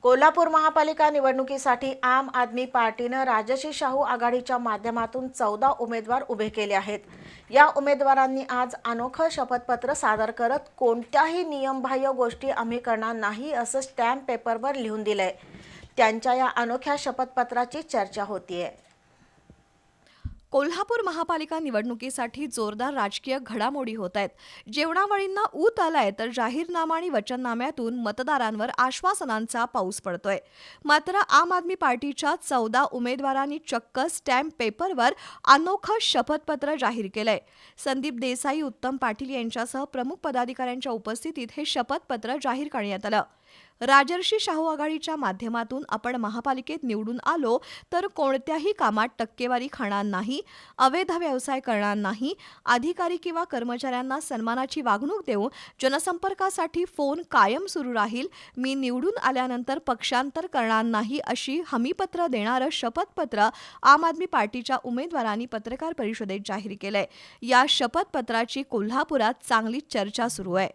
कोल्हापूर महापालिका निवडणुकीसाठी आम आदमी पार्टीनं राजश्री शाहू आघाडीच्या माध्यमातून 14 उमेदवार उभे केले आहेत। या उमेदवारांनी आज अनोखं शपथपत्र सादर करत कोणत्याही नियमबाह्य गोष्टी आम्ही करणार नाही असं स्टॅम्प पेपरवर लिहून दिलंय। त्यांच्या या अनोख्या शपथपत्राची चर्चा होतीये। कोल्हापूर महापालिका निवडणुकीसाठी जोरदार राजकीय घडामोडी होत आहेत। जेवणावळींना ऊत आलाय तर जाहीरनामा आणि वचननाम्यातून मतदारांवर आश्वासनांचा पाऊस पडतोय। मात्र आम आदमी पार्टीच्या 14 उमेदवारांनी चक्क स्टॅम्प पेपरवर अनोखं शपथपत्र जाहीर केलंय। संदीप देसाई, उत्तम पाटील यांच्यासह प्रमुख पदाधिकाऱ्यांच्या उपस्थितीत हे शपथपत्र जाहीर करण्यात आलं। राजर्षी शाहू आघाडीच्या माध्यमातून आपण महापालिकेत निवडून आलो तर कोणत्याही कामात टक्केवारी खाणार नाही, अवैध व्यवसाय करणार नाही, अधिकारी किंवा कर्मचाऱ्यांना सन्मानाची वागणूक देऊ, जनसंपर्कासाठी फोन कायम सुरू राहील, मी निवडून आल्यानंतर पक्षांतर करणार नाही अशी हमीपत्र देणारं शपथपत्र आम आदमी पार्टीच्या उमेदवारांनी पत्रकार परिषदेत जाहीर केलंय। या शपथपत्राची कोल्हापुरात चांगली चर्चा सुरू आहे।